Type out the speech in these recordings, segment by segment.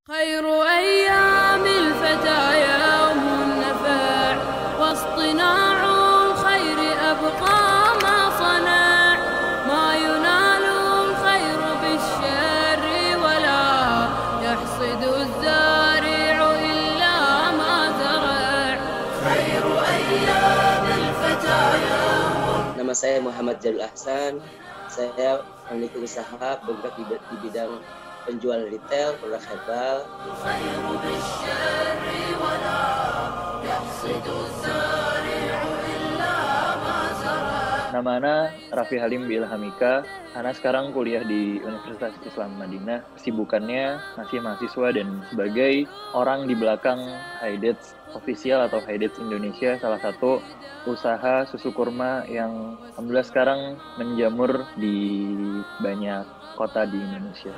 خير أيام الفتى يوم النفع واصطناع الخير أبقى ما صنع ما ينال الخير بالشر ولا يحصد الزارع إلا ما زرع خير أيام الفتى يوم. Nama saya Muhammad Jalul Ahsan. Saya memiliki usaha bergerak di bidang penjual retail produk herbal. Nama Ana Raffi Halim Bilhamika. Ana sekarang kuliah di Universitas Islam Madinah. Kesibukannya masih mahasiswa dan sebagai orang di belakang Haidets Official atau Haidets Indonesia, salah satu usaha susu kurma yang alhamdulillah sekarang menjamur di banyak kota di Indonesia.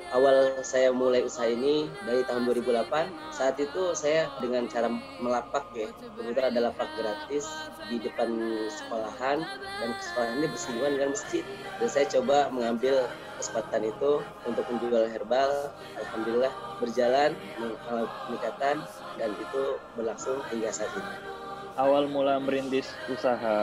Awal saya mulai usaha ini dari tahun 2008. Saat itu saya dengan cara melapak ya, kemudian ada lapak gratis di depan sekolahan, dan sekolahan ini bersinggungan dengan masjid. Dan saya coba mengambil kesempatan itu untuk menjual herbal. Alhamdulillah berjalan, mengalami peningkatan, dan itu berlangsung hingga saat ini. Awal mula merintis usaha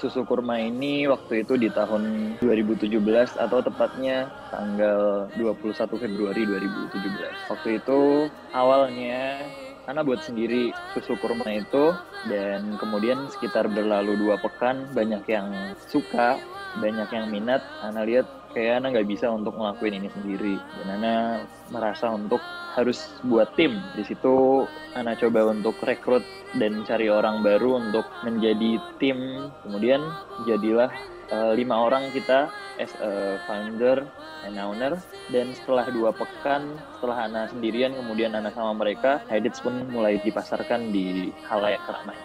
susu kurma ini waktu itu di tahun 2017 atau tepatnya tanggal 21 Februari 2017. Waktu itu awalnya Ana buat sendiri susu kurma itu, dan kemudian sekitar berlalu 2 pekan banyak yang suka, banyak yang minat. Ana lihat kayak Ana nggak bisa untuk ngelakuin ini sendiri, dan Ana merasa untuk harus buat tim. Di situ Ana coba untuk rekrut dan cari orang baru untuk menjadi tim. Kemudian jadilah 5 orang kita as a founder and owner. Dan setelah 2 pekan, setelah Ana sendirian, kemudian Ana sama mereka, Haidets pun mulai dipasarkan di khalayak ramai.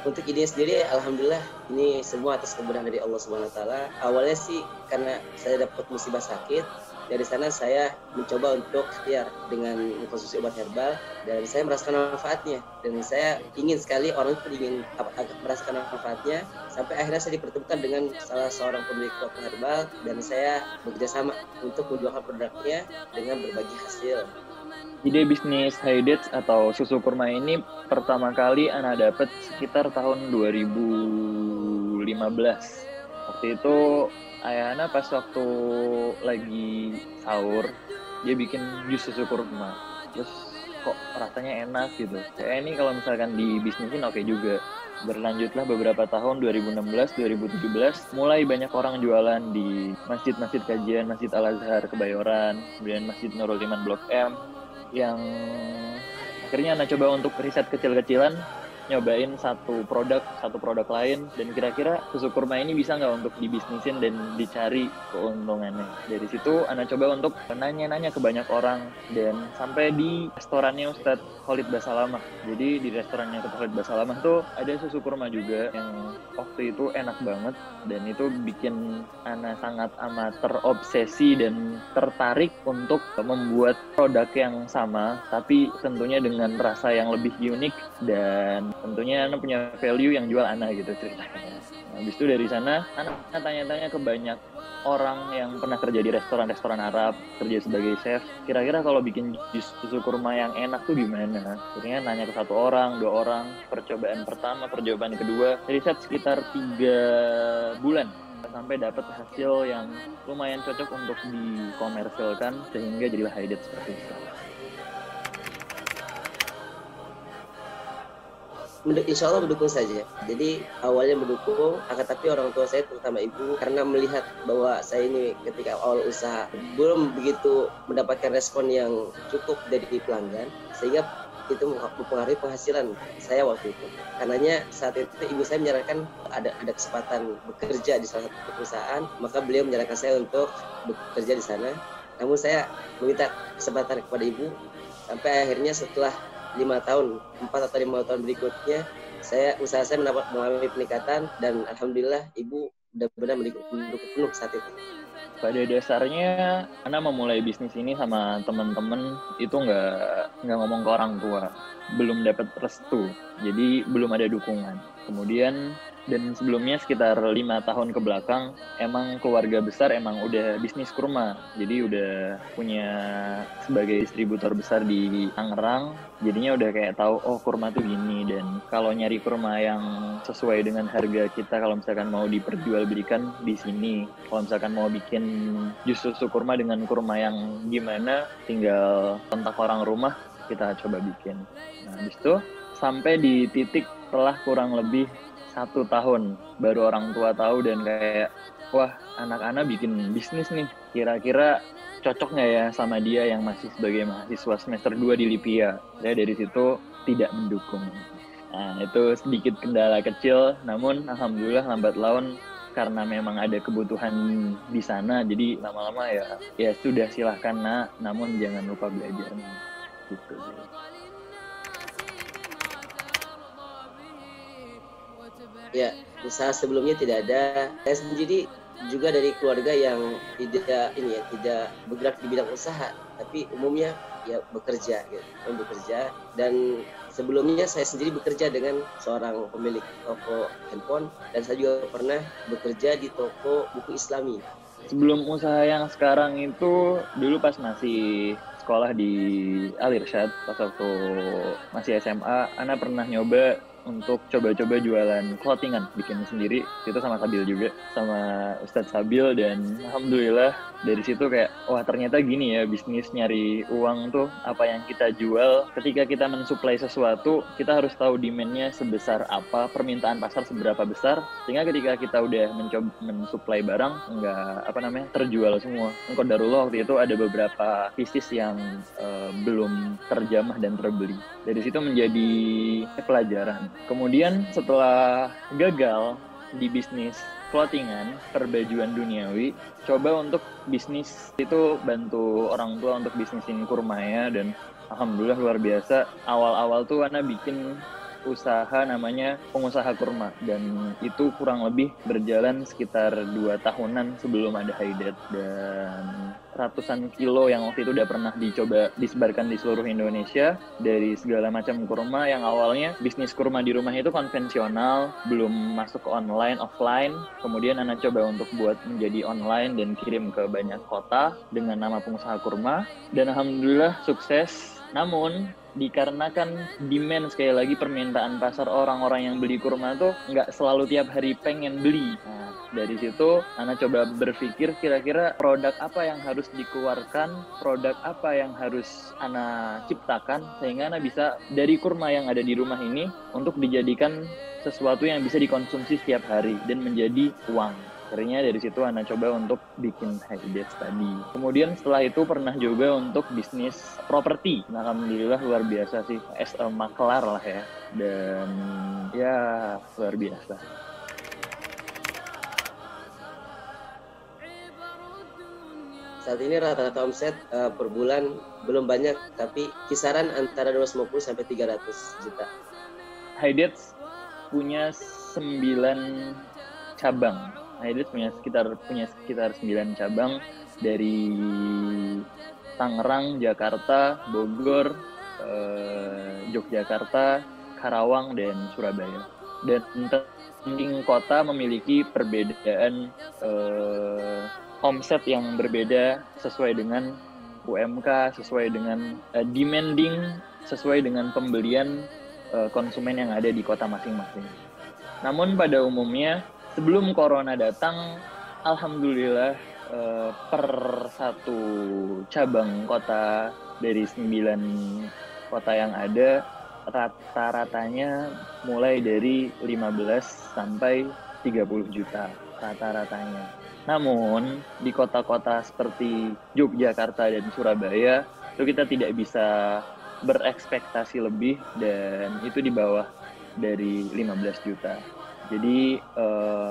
Untuk ini sendiri, alhamdulillah ini semua atas kemudahan dari Allah Subhanahu Wa Taala. Awalnya sih karena saya dapat musibah sakit, dari sana saya mencoba untuk ikhtiar dengan mengkonsumsi obat herbal, dan saya merasakan manfaatnya. Dan saya ingin sekali orang itu ingin merasakan manfaatnya, sampai akhirnya saya dipertemukan dengan salah seorang pemilik toko herbal, dan saya bekerja sama untuk menjualkan produknya dengan berbagi hasil. Ide bisnis Haidets atau susu kurma ini pertama kali Ana dapat sekitar tahun 2015. Waktu itu ayah Ana pas waktu lagi sahur, dia bikin jus susu kurma. Terus kok rasanya enak gitu. Kayak ini kalau misalkan dibisnisin oke juga. Berlanjutlah beberapa tahun, 2016, 2017, mulai banyak orang jualan di masjid-masjid kajian, Masjid Al-Azhar Kebayoran, kemudian Masjid Nurul Iman Blok M, yang akhirnya Ana coba untuk riset kecil-kecilan, nyobain satu produk lain, dan kira-kira susu kurma ini bisa nggak untuk dibisnisin dan dicari keuntungannya. Dari situ Ana coba untuk nanya-nanya ke banyak orang, dan sampai di restorannya Ustadz Khalid Basalamah. Jadi di restorannya Ustadz Khalid Basalamah tuh ada susu kurma juga yang waktu itu enak banget, dan itu bikin Ana sangat amat terobsesi dan tertarik untuk membuat produk yang sama, tapi tentunya dengan rasa yang lebih unik, dan tentunya Ana punya value yang jual Ana gitu ceritanya. Habis itu dari sana Ana tanya-tanya ke banyak orang yang pernah kerja di restoran-restoran Arab, kerja sebagai chef, kira-kira kalau bikin jus susu kurma yang enak tuh gimana? Akhirnya nanya ke 1 orang, 2 orang, percobaan pertama, percobaan kedua, riset sekitar 3 bulan sampai dapat hasil yang lumayan cocok untuk dikomersilkan, sehingga jadilah Haidets seperti itu. Insya Allah mendukung saja. Jadi awalnya mendukung, akan tapi orang tua saya terutama ibu, karena melihat bahwa saya ini ketika awal usaha belum begitu mendapatkan respon yang cukup dari pelanggan, sehingga itu mempengaruhi penghasilan saya waktu itu. Karenanya saat itu ibu saya menyarankan ada kesempatan bekerja di salah satu perusahaan, maka beliau menyarankan saya untuk bekerja di sana. Namun saya meminta kesempatan kepada ibu, sampai akhirnya setelah 4 atau 5 tahun berikutnya, usaha saya mengalami peningkatan, dan alhamdulillah ibu benar-benar mendukung penuh saat itu. Pada dasarnya, Ana memulai bisnis ini sama teman-teman itu nggak ngomong ke orang tua, belum dapat restu, jadi belum ada dukungan. Kemudian dan sebelumnya sekitar 5 tahun ke belakang, emang keluarga besar emang udah bisnis kurma, jadi udah punya sebagai distributor besar di Tangerang, jadinya udah kayak tahu oh kurma tuh gini, dan kalau nyari kurma yang sesuai dengan harga kita, kalau misalkan mau diperjualbelikan di sini, kalau misalkan mau bikin jus susu kurma dengan kurma yang gimana, tinggal kontak orang rumah, kita coba bikin. Nah, habis itu sampai di titik setelah kurang lebih 1 tahun baru orang tua tahu dan kayak wah anak-anak bikin bisnis nih, kira-kira cocok nggak ya sama dia yang masih sebagai mahasiswa semester 2 di Lipia. Saya dari situ tidak mendukung. Nah itu sedikit kendala kecil, namun alhamdulillah lambat laun karena memang ada kebutuhan di sana, jadi lama-lama ya sudah silahkan nak, namun jangan lupa belajar gitu sih. Ya, usaha sebelumnya tidak ada. Saya sendiri juga dari keluarga yang tidak bergerak di bidang usaha, tapi umumnya ya bekerja dan sebelumnya saya sendiri bekerja dengan seorang pemilik toko handphone dan saya juga pernah bekerja di toko buku Islami. Sebelum usaha yang sekarang itu, dulu pas masih sekolah di Al-Irsyad, pas waktu masih SMA, Ana pernah nyoba untuk coba-coba jualan clothingan, bikin sendiri, itu sama Sabil juga, sama Ustadz Sabil, dan alhamdulillah dari situ kayak wah ternyata gini ya bisnis nyari uang tuh, apa yang kita jual, ketika kita mensuplai sesuatu kita harus tahu demand-nya sebesar apa, permintaan pasar seberapa besar, sehingga ketika kita udah mencoba mensuplai barang nggak terjual semua. Qadarullah waktu itu ada beberapa pieces yang belum terjamah dan terbeli. Dari situ menjadi pelajaran. Kemudian setelah gagal di bisnis clothingan, perbajuan duniawi, coba untuk bisnis itu bantu orang tua untuk bisnisin kurma ya, dan alhamdulillah luar biasa. Awal-awal tuh Ana bikin usaha namanya pengusaha kurma, dan itu kurang lebih berjalan sekitar 2 tahunan sebelum ada Haidet, dan ratusan kilo yang waktu itu udah pernah dicoba disebarkan di seluruh Indonesia dari segala macam kurma. Yang awalnya bisnis kurma di rumah itu konvensional, belum masuk ke online, offline, kemudian Ana coba untuk buat menjadi online dan kirim ke banyak kota dengan nama pengusaha kurma, dan alhamdulillah sukses. Namun dikarenakan demand, sekali lagi permintaan pasar, orang-orang yang beli kurma tuh nggak selalu tiap hari pengen beli. Nah, dari situ Ana coba berpikir kira-kira produk apa yang harus dikeluarkan, produk apa yang harus Ana ciptakan sehingga Ana bisa dari kurma yang ada di rumah ini untuk dijadikan sesuatu yang bisa dikonsumsi setiap hari dan menjadi uang. Akhirnya dari situ Ana coba untuk bikin Haidet tadi. Kemudian setelah itu pernah juga untuk bisnis properti. Nah, alhamdulillah luar biasa sih, as a maklar lah ya. Dan ya luar biasa. Saat ini rata-rata omset per bulan belum banyak, tapi kisaran antara 250 sampai 300 juta. Haidet punya 9 cabang. Haidet punya sekitar 9 cabang dari Tangerang, Jakarta, Bogor, Yogyakarta, Karawang, dan Surabaya. Dan masing-masing kota memiliki perbedaan omset yang berbeda sesuai dengan UMK, sesuai dengan demanding, sesuai dengan pembelian konsumen yang ada di kota masing-masing. Namun pada umumnya sebelum corona datang, alhamdulillah per satu cabang kota dari 9 kota yang ada, rata-ratanya mulai dari 15 sampai 30 juta rata-ratanya. Namun di kota-kota seperti Yogyakarta dan Surabaya itu kita tidak bisa berekspektasi lebih, dan itu di bawah dari 15 juta. Jadi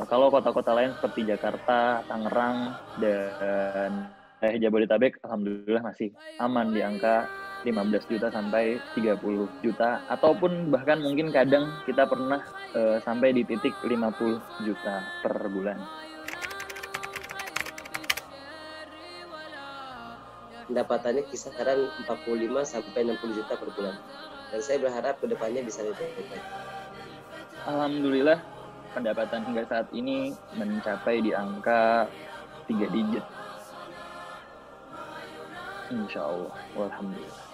kalau kota-kota lain seperti Jakarta, Tangerang, dan Jabodetabek alhamdulillah masih aman di angka 15 juta sampai 30 juta, ataupun bahkan mungkin kadang kita pernah sampai di titik 50 juta per bulan. pendapatannya kisaran 45 sampai 60 juta per bulan. Dan saya berharap kedepannya bisa lebih baik. Alhamdulillah pendapatan hingga saat ini mencapai di angka 3 digit. Insya Allah, alhamdulillah.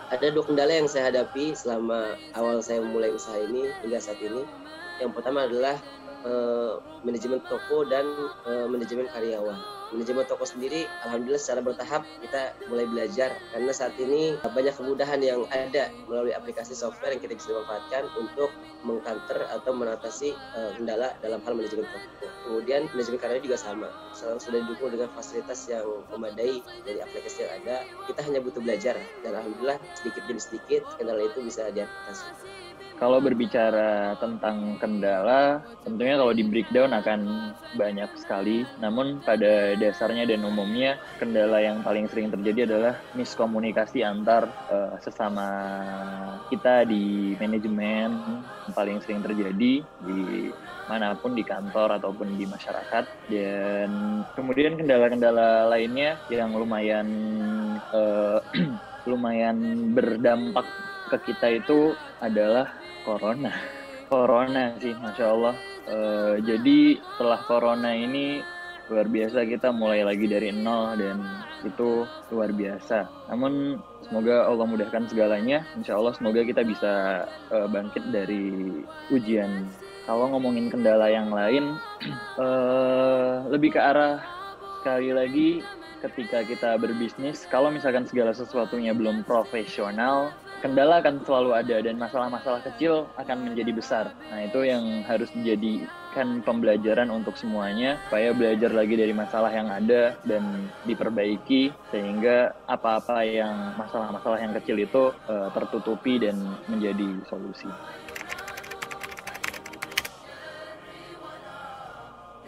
Ada 2 kendala yang saya hadapi selama awal saya memulai usaha ini hingga saat ini. Yang pertama adalah manajemen toko dan manajemen karyawan. Manajemen toko sendiri, alhamdulillah secara bertahap kita mulai belajar karena saat ini banyak kemudahan yang ada melalui aplikasi software yang kita bisa manfaatkan untuk mengcounter atau mengatasi kendala dalam hal manajemen toko. Kemudian manajemen karyawan juga sama. Sekarang sudah didukung dengan fasilitas yang memadai dari aplikasi yang ada. Kita hanya butuh belajar dan alhamdulillah sedikit demi sedikit kendala itu bisa diatasi. Kalau berbicara tentang kendala, tentunya kalau di breakdown akan banyak sekali. Namun pada dasarnya dan umumnya, kendala yang paling sering terjadi adalah miskomunikasi antar sesama kita di manajemen. Yang paling sering terjadi di manapun, di kantor ataupun di masyarakat. Dan kemudian kendala-kendala lainnya yang lumayan berdampak ke kita itu adalah Corona sih, Masya Allah. Jadi setelah Corona ini luar biasa, kita mulai lagi dari nol dan itu luar biasa. Namun semoga Allah mudahkan segalanya. Insya Allah semoga kita bisa bangkit dari ujian. Kalau ngomongin kendala yang lain, lebih ke arah sekali lagi ketika kita berbisnis, kalau misalkan segala sesuatunya belum profesional, kendala akan selalu ada dan masalah-masalah kecil akan menjadi besar. Nah, itu yang harus dijadikan pembelajaran untuk semuanya, supaya belajar lagi dari masalah yang ada dan diperbaiki, sehingga apa-apa yang masalah-masalah yang kecil itu tertutupi dan menjadi solusi.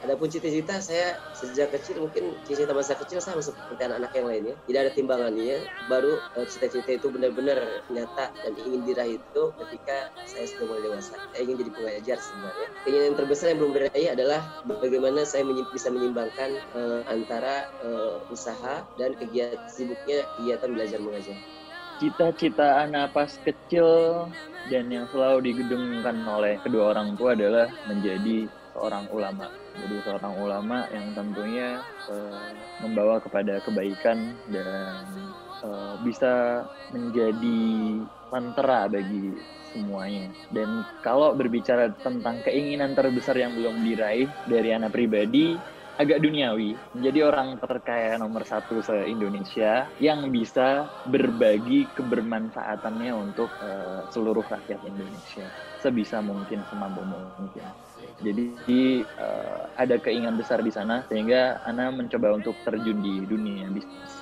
Adapun cita-cita saya sejak kecil, mungkin cita-cita masa kecil sama seperti anak-anak yang lainnya, tidak ada timbangannya. Baru cita-cita itu benar-benar nyata dan ingin diraih itu ketika saya sudah mulai dewasa. Saya ingin jadi pengajar sebenarnya. Keinginan yang terbesar yang belum diraih adalah bagaimana saya bisa menyimbangkan antara usaha dan sibuknya kegiatan belajar mengajar. Cita-cita anak pas kecil dan yang selalu digedungkan oleh kedua orang tua adalah menjadi seorang ulama. Jadi seorang ulama yang tentunya membawa kepada kebaikan dan bisa menjadi lentera bagi semuanya. Dan kalau berbicara tentang keinginan terbesar yang belum diraih dari anak pribadi, agak duniawi, menjadi orang terkaya nomor 1 se-Indonesia yang bisa berbagi kebermanfaatannya untuk seluruh rakyat Indonesia sebisa mungkin, semampu mungkin. Jadi ada keinginan besar di sana sehingga Ana mencoba untuk terjun di dunia bisnis.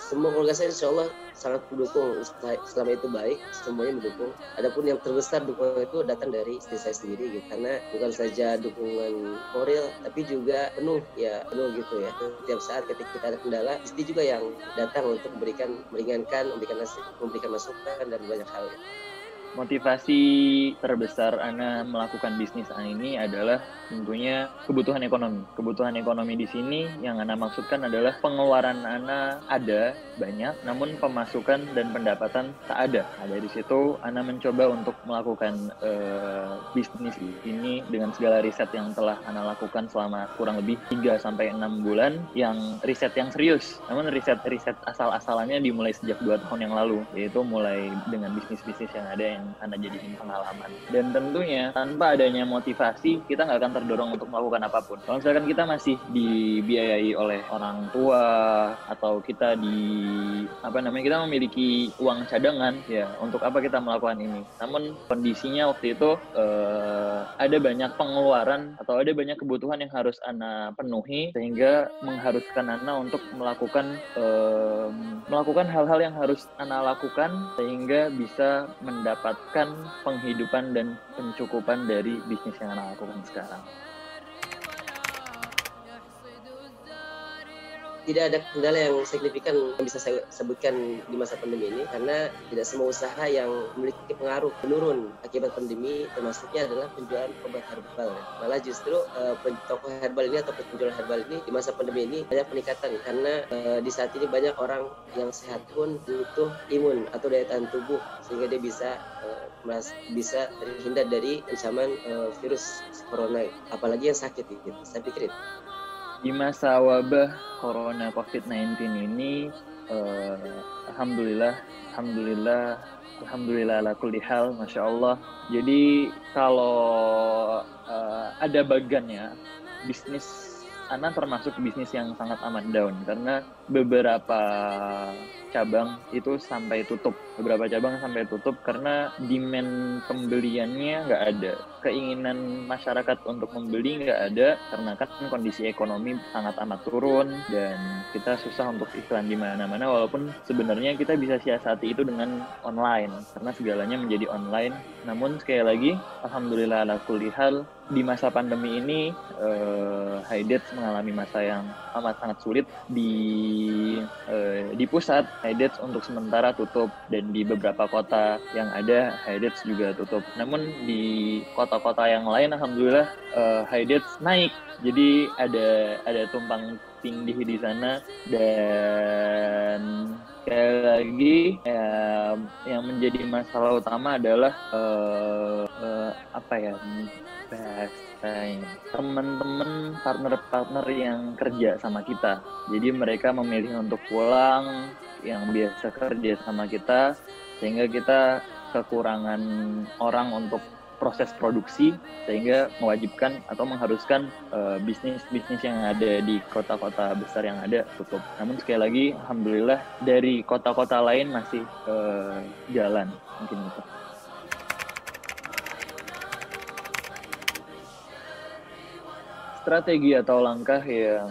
Semua keluarga saya insya Allah sangat mendukung, selama itu baik, semuanya mendukung. Adapun yang terbesar dukungan itu datang dari istri saya sendiri gitu. Karena bukan saja dukungan moral, tapi juga penuh gitu ya. Setiap saat ketika kita ada kendala, istri juga yang datang untuk meringankan, memberikan masukan dan banyak hal. Motivasi terbesar Ana melakukan bisnis ini adalah tentunya kebutuhan ekonomi. Kebutuhan ekonomi di sini yang Ana maksudkan adalah pengeluaran Ana ada banyak, namun pemasukan dan pendapatan tak ada. Nah, dari situ Ana mencoba untuk melakukan bisnis ini dengan segala riset yang telah Ana lakukan selama kurang lebih 3-6 bulan, yang riset yang serius. Namun riset asal-asalannya dimulai sejak 2 tahun yang lalu, yaitu mulai dengan bisnis-bisnis yang ada yang Ana jadiin pengalaman. Dan tentunya tanpa adanya motivasi kita nggak akan terdorong untuk melakukan apapun. Kalau misalkan kita masih dibiayai oleh orang tua atau kita kita memiliki uang cadangan, ya untuk apa kita melakukan ini? Namun kondisinya waktu itu ada banyak pengeluaran atau ada banyak kebutuhan yang harus Ana penuhi, sehingga mengharuskan Ana untuk melakukan hal-hal yang harus Ana lakukan sehingga bisa mendapatkan penghidupan dan pencukupan dari bisnis yang Ana lakukan sekarang. tidak ada kendala yang signifikan yang bisa saya sebutkan di masa pandemi ini, karena tidak semua usaha yang memiliki pengaruh menurun akibat pandemi, termasuknya adalah penjualan obat herbal. Malah justru toko herbal ini atau penjualan herbal ini di masa pandemi ini banyak peningkatan, karena di saat ini banyak orang yang sehat pun butuh imun atau daya tahan tubuh sehingga dia bisa terhindar dari ancaman virus corona, apalagi yang sakit gitu. Saya pikir itu. Di masa wabah corona COVID-19 ini, alhamdulillah ala kulli hal, masya Allah. Jadi kalau ada bagannya, bisnis Ana termasuk bisnis yang sangat amat down, karena beberapa cabang itu sampai tutup. Beberapa cabang sampai tutup karena demand pembeliannya nggak ada. Keinginan masyarakat untuk membeli nggak ada, karena kan kondisi ekonomi sangat amat turun dan kita susah untuk iklan di mana-mana, walaupun sebenarnya kita bisa siasati itu dengan online, karena segalanya menjadi online. Namun sekali lagi, alhamdulillah ala kulli hal, di masa pandemi ini Haidets mengalami masa yang amat sangat sulit. Di pusat Haidets untuk sementara tutup, dan di beberapa kota yang ada Haidets juga tutup. Namun di kota-kota yang lain alhamdulillah Haidets naik. Jadi ada tumpang tindih di sana, dan sekali lagi yang menjadi masalah utama adalah bahasanya teman-teman partner yang kerja sama kita. Jadi mereka memilih untuk pulang yang biasa kerja sama kita, sehingga kita kekurangan orang untuk proses produksi, sehingga mewajibkan atau mengharuskan bisnis-bisnis yang ada di kota-kota besar yang ada tutup. Namun sekali lagi alhamdulillah dari kota-kota lain masih jalan, mungkin itu. Strategi atau langkah yang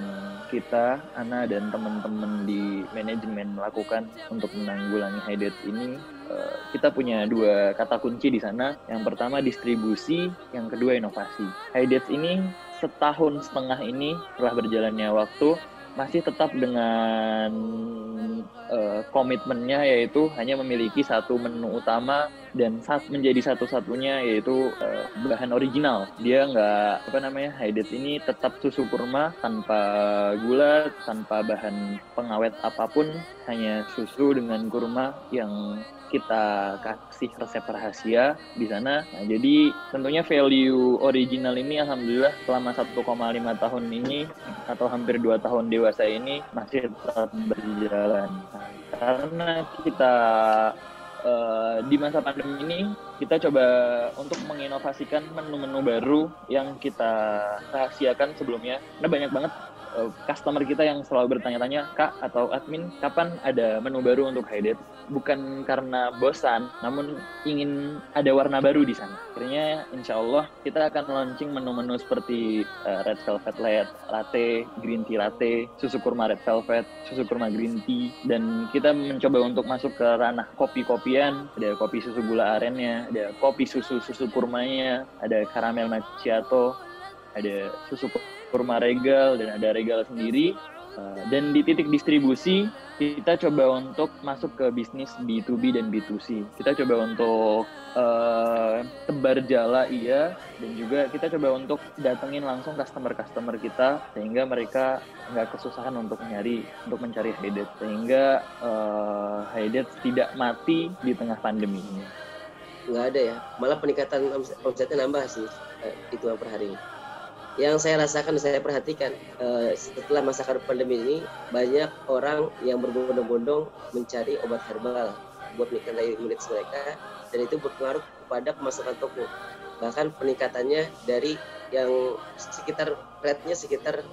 kita, Ana dan teman-teman di manajemen lakukan untuk menanggulangi Haidets ini, kita punya 2 kata kunci di sana. Yang pertama distribusi, yang kedua inovasi. Haidets ini setahun setengah ini setelah berjalannya waktu masih tetap dengan komitmennya, yaitu hanya memiliki satu menu utama dan menjadi satu-satunya, yaitu bahan original. Dia Haidets ini tetap susu kurma tanpa gula, tanpa bahan pengawet apapun, hanya susu dengan kurma yang kita kasih resep rahasia di sana. Nah, jadi tentunya value original ini alhamdulillah selama 1,5 tahun ini atau hampir 2 tahun dewasa ini masih tetap berjalan. Nah, karena kita di masa pandemi ini kita coba untuk menginovasikan menu-menu baru yang kita rahasiakan sebelumnya. Karena banyak banget customer kita yang selalu bertanya-tanya, Kak atau admin, kapan ada menu baru untuk Haidets? Bukan karena bosan, namun ingin ada warna baru di sana. Akhirnya insya Allah kita akan launching menu-menu seperti Red Velvet Latte, Green Tea Latte, susu kurma Red Velvet, susu kurma Green Tea, dan kita mencoba untuk masuk ke ranah kopi-kopian. Ada kopi susu gula arennya, ada kopi susu kurmanya, ada caramel macchiato, ada susu kurma regal, dan ada regal sendiri. Dan di titik distribusi kita coba untuk masuk ke bisnis B2B dan B2C. Kita coba untuk tebar jala, dan juga kita coba untuk datengin langsung customer kita, sehingga mereka nggak kesusahan untuk mencari Haidets, sehingga Haidets tidak mati di tengah pandemi ini. Nggak ada ya, malah peningkatan omsetnya nambah sih, itu per hari. Yang saya rasakan dan saya perhatikan setelah masa pandemi ini, banyak orang yang berbondong-bondong mencari obat herbal buat meningkatkan daya imunitas mereka, dan itu berpengaruh kepada pemasukan toko. Bahkan peningkatannya dari yang sekitar rate-nya sekitar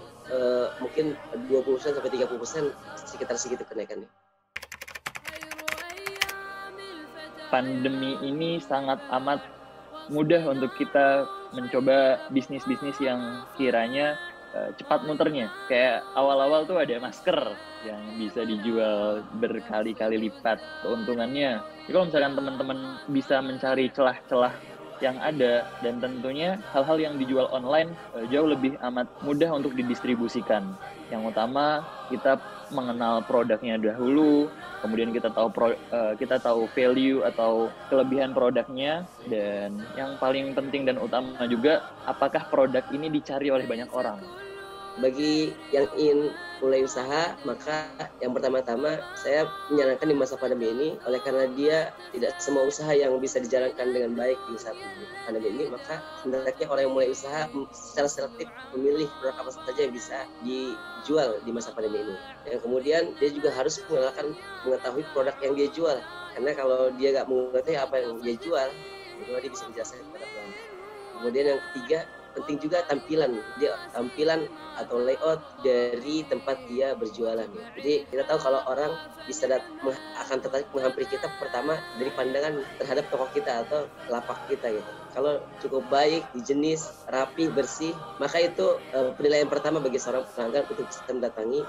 mungkin 20% sampai 30%, sekitar segitu kenaikannya. Pandemi ini sangat amat mudah untuk kita mencoba bisnis-bisnis yang kiranya cepat muternya. Kayak awal-awal tuh ada masker yang bisa dijual berkali-kali lipat keuntungannya. Jadi kalau misalkan teman-teman bisa mencari celah-celah yang ada, dan tentunya hal-hal yang dijual online jauh lebih amat mudah untuk didistribusikan. Yang utama kita mengenal produknya dahulu, kemudian kita tahu value atau kelebihan produknya, dan yang paling penting dan utama juga apakah produk ini dicari oleh banyak orang. Bagi yang ingin mulai usaha, maka yang pertama-tama saya menyarankan di masa pandemi ini, oleh karena dia tidak semua usaha yang bisa dijalankan dengan baik di saat pandemi ini, maka hendaknya orang yang mulai usaha secara selektif memilih produk apa saja yang bisa dijual di masa pandemi ini. Yang kemudian dia juga harus mengetahui produk yang dia jual, karena kalau dia nggak mengetahui apa yang dia jual, bagaimana dia bisa menjelaskan kepada pelanggan. Kemudian yang ketiga, penting juga tampilan atau layout dari tempat dia berjualan. Jadi kita tahu kalau orang bisa akan tertarik menghampiri kita pertama dari pandangan terhadap toko kita atau lapak kita gitu. Kalau cukup baik, higienis, rapi, bersih, maka itu penilaian pertama bagi seorang pelanggan untuk bisa mendatangi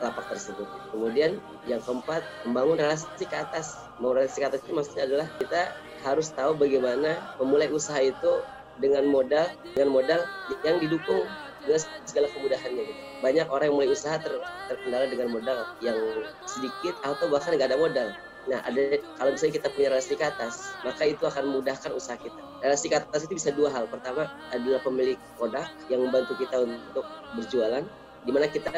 lapak tersebut. Kemudian yang keempat, membangun relasi ke atas. Membangun relasi ke atas itu maksudnya adalah kita harus tahu bagaimana memulai usaha itu dengan modal yang didukung dengan segala kemudahannya gitu. Banyak orang yang mulai usaha terkendala dengan modal yang sedikit atau bahkan nggak ada modal. Nah, kalau misalnya kita punya relasi ke atas, maka itu akan memudahkan usaha kita. Relasi ke atas itu bisa dua hal. Pertama adalah pemilik produk yang membantu kita untuk berjualan, di mana kita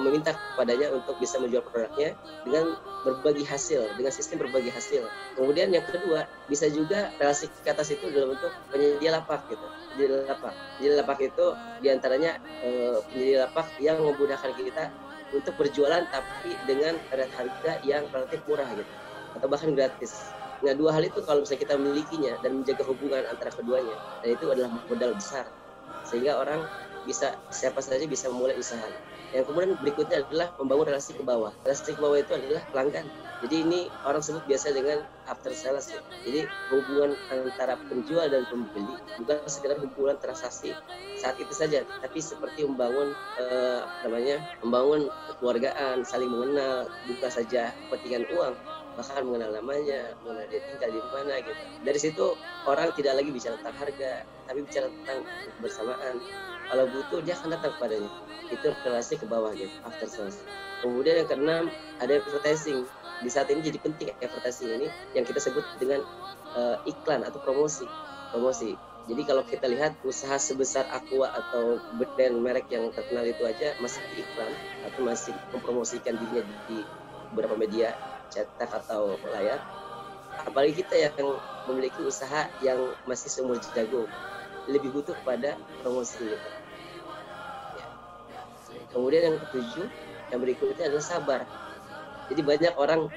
meminta kepadanya untuk bisa menjual produknya dengan berbagi hasil, dengan sistem berbagi hasil. Kemudian yang kedua, bisa juga relasi ke atas itu dalam bentuk penyedia lapak gitu. Penyedia lapak itu diantaranya penyedia lapak yang memudahkan kita untuk berjualan tapi dengan harga yang relatif murah gitu, atau bahkan gratis. Nah, dua hal itu kalau misalnya kita memilikinya dan menjaga hubungan antara keduanya, dan itu adalah modal besar, sehingga orang siapa saja bisa memulai usaha. Yang kemudian berikutnya adalah membangun relasi ke bawah. Relasi ke bawah itu adalah pelanggan. Jadi ini orang sebut biasa dengan after sales. Jadi hubungan antara penjual dan pembeli bukan sekedar hubungan transaksi saat itu saja, tapi seperti membangun kekeluargaan, saling mengenal, bukan saja kepentingan uang, bahkan mengenal namanya, mengenal dia tinggal di mana gitu. Dari situ orang tidak lagi bicara tentang harga, tapi bicara tentang kebersamaan. Kalau butuh dia akan datang kepadanya. Itu relasi ke bawah gitu, after sales. Kemudian yang keenam, ada advertising. Di saat ini jadi penting advertising ini yang kita sebut dengan iklan atau promosi. Jadi kalau kita lihat usaha sebesar Aqua atau brand merek yang terkenal itu aja masih iklan atau masih mempromosikan dirinya di beberapa media cetak atau layar. Apalagi kita yang memiliki usaha yang masih seumur jagung, lebih butuh kepada promosi gitu. Kemudian yang ketujuh, yang berikutnya adalah sabar. Jadi banyak orang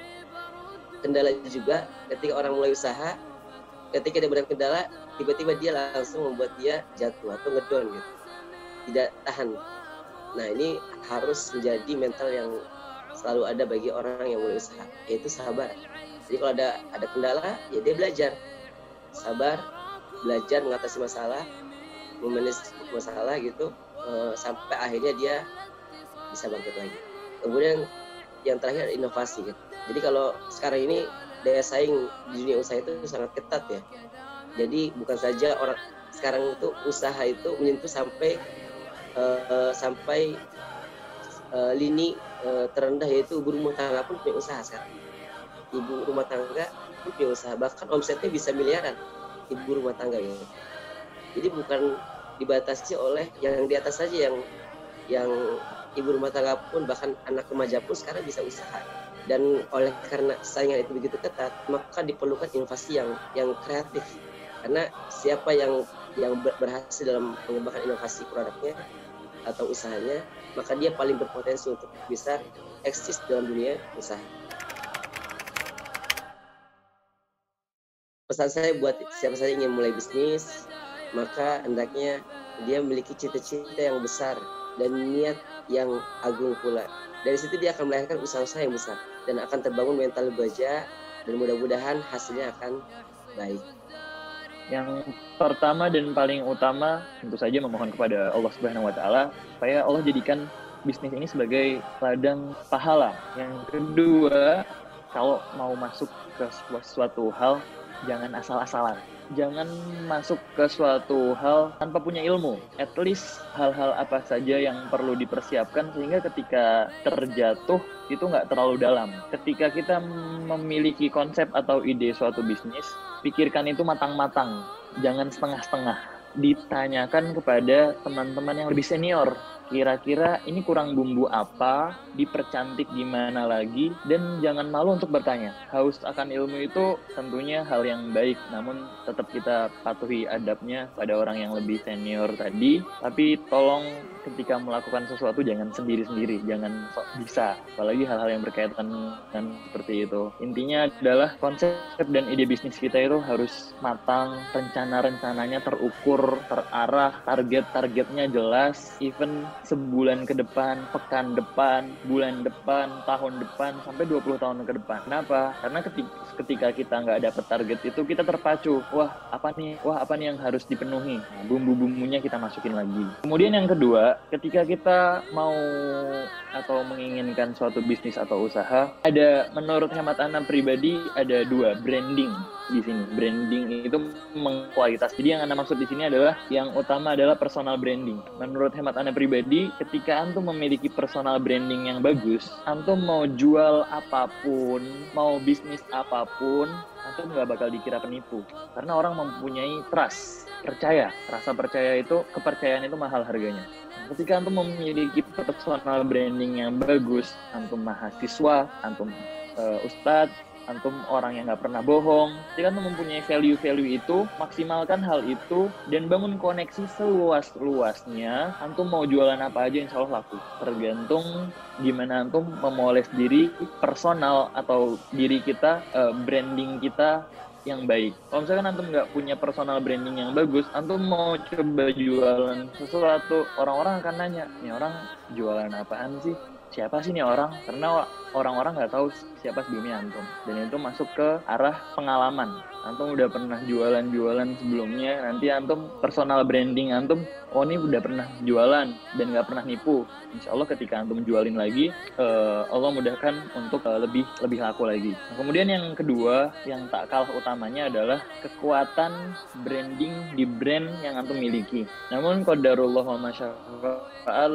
kendala juga ketika orang mulai usaha, ketika dia berada kendala, tiba-tiba dia langsung membuat dia jatuh atau ngedown gitu, tidak tahan. Nah, ini harus menjadi mental yang selalu ada bagi orang yang mulai usaha, yaitu sabar. Jadi kalau ada kendala, ya dia belajar sabar, belajar mengatasi masalah, memanage masalah gitu, sampai akhirnya dia bisa bangkit lagi. Kemudian yang terakhir inovasi gitu. Jadi kalau sekarang ini daya saing di dunia usaha itu sangat ketat ya. Jadi bukan saja orang sekarang itu usaha itu menyentuh sampai lini terendah, yaitu ibu rumah tangga pun punya usaha sekarang. Ibu rumah tangga pun punya usaha, bahkan omsetnya bisa miliaran ibu rumah tangga ya. Jadi bukan dibatasi oleh yang di atas saja, yang ibu rumah tangga pun, bahkan anak remaja pun sekarang bisa usaha. Dan oleh karena saingan itu begitu ketat, maka diperlukan inovasi yang kreatif. Karena siapa yang berhasil dalam mengembangkan inovasi produknya atau usahanya, maka dia paling berpotensi untuk bisa eksis dalam dunia usaha. Pesan saya buat siapa saja ingin mulai bisnis, maka hendaknya dia memiliki cita-cita yang besar dan niat yang agung pula. Dari situ dia akan melahirkan usaha-usaha yang besar dan akan terbangun mental baja, dan mudah-mudahan hasilnya akan baik. Yang pertama dan paling utama tentu saja memohon kepada Allah Subhanahu wa taala supaya Allah jadikan bisnis ini sebagai ladang pahala. Yang kedua, kalau mau masuk ke suatu hal, jangan asal-asalan. Jangan masuk ke suatu hal tanpa punya ilmu. At least hal-hal apa saja yang perlu dipersiapkan sehingga ketika terjatuh itu nggak terlalu dalam. Ketika kita memiliki konsep atau ide suatu bisnis, pikirkan itu matang-matang. Jangan setengah-setengah. Ditanyakan kepada teman-teman yang lebih senior. Kira-kira ini kurang bumbu apa, dipercantik gimana lagi, dan jangan malu untuk bertanya. Haus akan ilmu itu tentunya hal yang baik, namun tetap kita patuhi adabnya pada orang yang lebih senior tadi. Tapi tolong ketika melakukan sesuatu jangan sendiri-sendiri, jangan sok bisa, apalagi hal-hal yang berkaitan dengan seperti itu. Intinya adalah konsep dan ide bisnis kita itu harus matang, rencana-rencananya terukur, terarah, target-targetnya jelas, even sebulan ke depan, pekan depan, bulan depan, tahun depan, sampai 20 tahun ke depan. Kenapa? Karena ketika kita nggak dapat target itu, kita terpacu. Wah, apa nih yang harus dipenuhi? Nah, bumbu-bumbunya kita masukin lagi. Kemudian yang kedua, ketika kita mau atau menginginkan suatu bisnis atau usaha, ada menurut hemat Ana pribadi ada 2, branding di sini. Branding itu mengkualitas. Jadi yang Ana maksud di sini adalah yang utama adalah personal branding. Menurut hemat Ana pribadi, ketika antum memiliki personal branding yang bagus, antum mau jual apapun, mau bisnis apapun, antum nggak bakal dikira penipu. Karena orang mempunyai trust, percaya. Rasa percaya itu, kepercayaan itu mahal harganya. Ketika antum memiliki personal branding yang bagus, antum mahasiswa, antum ustadz, antum orang yang nggak pernah bohong, jika antum mempunyai value-value itu, maksimalkan hal itu dan bangun koneksi seluas-luasnya. Antum mau jualan apa aja insya Allah laku. Tergantung gimana antum memoles diri personal atau diri kita, branding kita yang baik. Kalau misalkan antum nggak punya personal branding yang bagus, antum mau coba jualan sesuatu, orang-orang akan nanya, ini orang jualan apaan sih? Siapa sih nih orang? Karena orang-orang nggak tahu siapa sebelumnya antum. Dan itu masuk ke arah pengalaman. Antum udah pernah jualan sebelumnya, nanti antum personal branding antum, oh ini udah pernah jualan dan nggak pernah nipu. Insya Allah ketika antum jualin lagi, Allah mudahkan untuk lebih laku lagi. Nah, kemudian yang kedua, yang tak kalah utamanya adalah kekuatan branding di brand yang antum miliki. Namun qadarullah wa masyafa'al,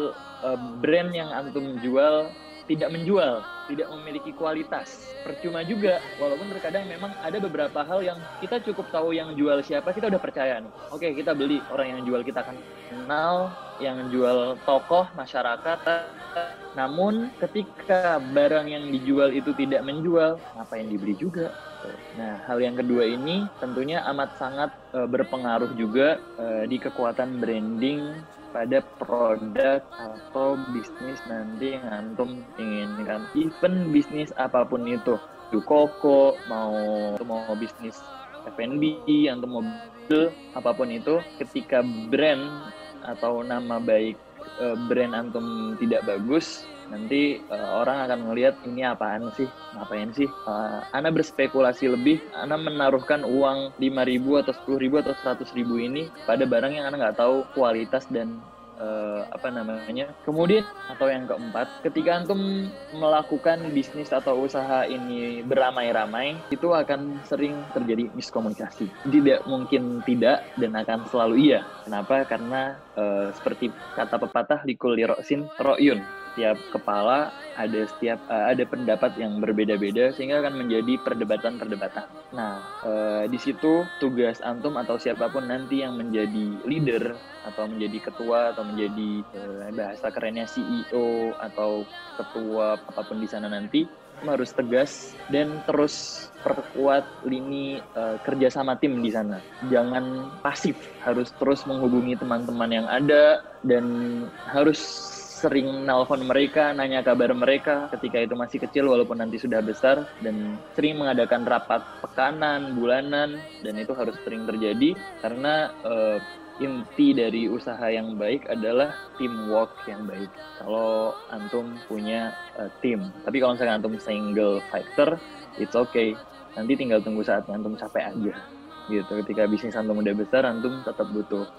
brand yang antum jual tidak menjual, tidak memiliki kualitas, percuma juga. Walaupun terkadang memang ada beberapa hal yang kita cukup tahu yang jual siapa, kita udah percaya nih. Oke, kita beli, orang yang jual kita kenal, yang jual tokoh masyarakat. Namun ketika barang yang dijual itu tidak menjual, ngapain dibeli juga? Nah, hal yang kedua ini tentunya amat sangat berpengaruh juga di kekuatan branding pada produk atau bisnis nanti yang antum inginkan. Even bisnis apapun itu, koko, mau bisnis F&B, antum mau apapun itu, ketika brand atau nama baik brand antum tidak bagus, nanti orang akan ngelihat ini apaan sih, ngapain sih. Ana berspekulasi lebih, Ana menaruhkan uang 5.000 atau 10.000 atau 100.000 ini pada barang yang Ana nggak tahu kualitas dan Kemudian atau yang keempat, ketika antum melakukan bisnis atau usaha ini beramai-ramai, itu akan sering terjadi miskomunikasi. Tidak mungkin tidak dan akan selalu iya. Kenapa? Karena seperti kata pepatah, likulli ra'sin ra'yun. Setiap kepala ada pendapat yang berbeda-beda sehingga akan menjadi perdebatan-perdebatan. Nah, di situ tugas antum atau siapapun nanti yang menjadi leader atau menjadi ketua atau menjadi bahasa kerennya CEO atau ketua apapun di sana nanti harus tegas dan terus perkuat lini kerjasama tim di sana. Jangan pasif, harus terus menghubungi teman-teman yang ada dan harus sering nelpon mereka, nanya kabar mereka ketika itu masih kecil walaupun nanti sudah besar, dan sering mengadakan rapat pekanan, bulanan, dan itu harus sering terjadi karena inti dari usaha yang baik adalah teamwork yang baik. Kalau antum punya tim, tapi kalau misalkan antum single fighter, it's okay. Nanti tinggal tunggu saatnya antum capek aja. Gitu. Ketika bisnis antum udah besar, antum tetap butuh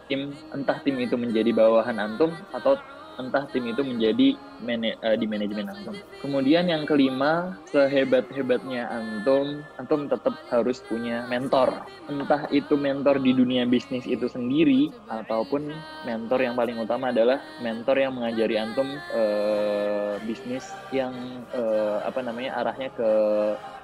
tim, entah tim itu menjadi bawahan antum atau entah tim itu menjadi di manajemen antum. Kemudian yang kelima, sehebat-hebatnya antum tetap harus punya mentor. Entah itu mentor di dunia bisnis itu sendiri, ataupun mentor yang paling utama adalah mentor yang mengajari antum bisnis yang arahnya ke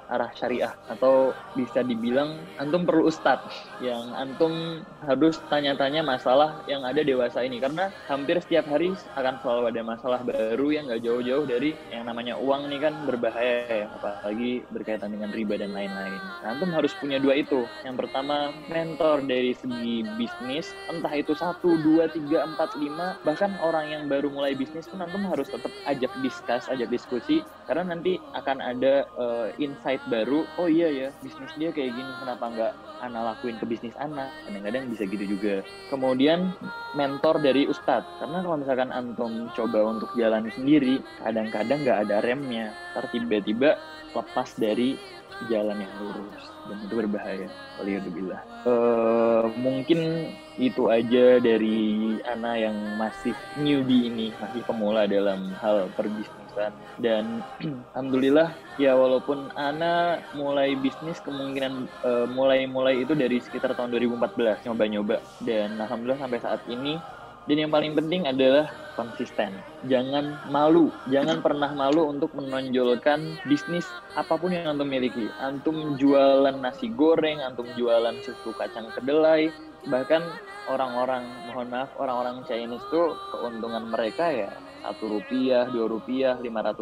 arah syariah, atau bisa dibilang antum perlu ustadz yang antum harus tanya-tanya masalah yang ada dewasa ini, karena hampir setiap hari akan selalu ada masalah baru yang gak jauh-jauh dari yang namanya uang nih kan, berbahaya ya, apalagi berkaitan dengan riba dan lain-lain. Nah, antum harus punya dua itu. Yang pertama, mentor dari segi bisnis, entah itu 1, 2, 3, 4, 5, bahkan orang yang baru mulai bisnis pun antum harus tetap ajak diskusi, karena nanti akan ada insight baru. Oh iya ya, bisnis dia kayak gini, kenapa nggak ana lakuin ke bisnis ana? Kadang-kadang bisa gitu juga. Kemudian mentor dari ustadz, karena kalau misalkan antum coba untuk jalan sendiri, kadang-kadang nggak ada remnya, ntar tiba-tiba lepas dari jalan yang lurus, dan itu berbahaya. Waliyadzubillah. Mungkin itu aja dari ana yang masih newbie ini, masih pemula dalam hal perbisnisan. Dan alhamdulillah ya, walaupun ana mulai bisnis kemungkinan mulai itu dari sekitar tahun 2014 nyoba-nyoba, dan alhamdulillah sampai saat ini. Dan yang paling penting adalah konsisten. Jangan malu, jangan pernah malu untuk menonjolkan bisnis apapun yang antum miliki. Antum jualan nasi goreng, antum jualan susu kacang kedelai, bahkan orang-orang Chinese tuh keuntungan mereka ya Rp1, Rp2, Rp500,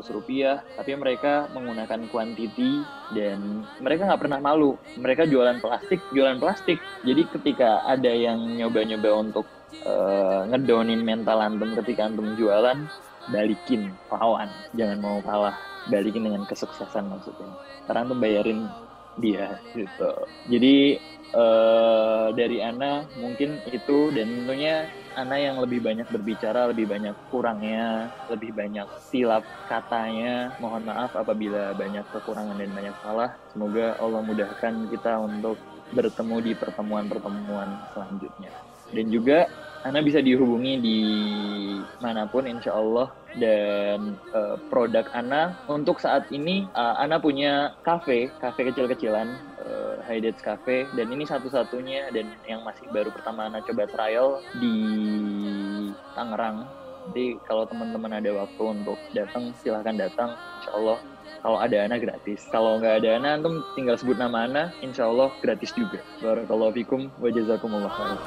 tapi mereka menggunakan quantity dan mereka nggak pernah malu. Mereka jualan plastik. Jadi ketika ada yang nyoba-nyoba untuk ngedownin mental antum ketika antum jualan, balikin, lawan, jangan mau kalah, balikin dengan kesuksesan maksudnya. Karena antum bayarin dia gitu. Jadi dari ana mungkin itu, dan tentunya ana yang lebih banyak berbicara, lebih banyak kurangnya, lebih banyak silap katanya. Mohon maaf apabila banyak kekurangan dan banyak salah. Semoga Allah mudahkan kita untuk bertemu di pertemuan-pertemuan selanjutnya. Dan juga ana bisa dihubungi di manapun insya Allah. Dan produk ana untuk saat ini, ana punya kafe kecil-kecilan, Haidates Cafe, dan ini satu-satunya dan yang masih baru pertama ana coba trial di Tangerang. Jadi kalau teman-teman ada waktu untuk datang, silahkan datang, insya Allah. Kalau ada ana gratis, kalau nggak ada ana antum tinggal sebut nama ana, insya Allah gratis juga. Barakallahu fikum wa jazakumullah khairan.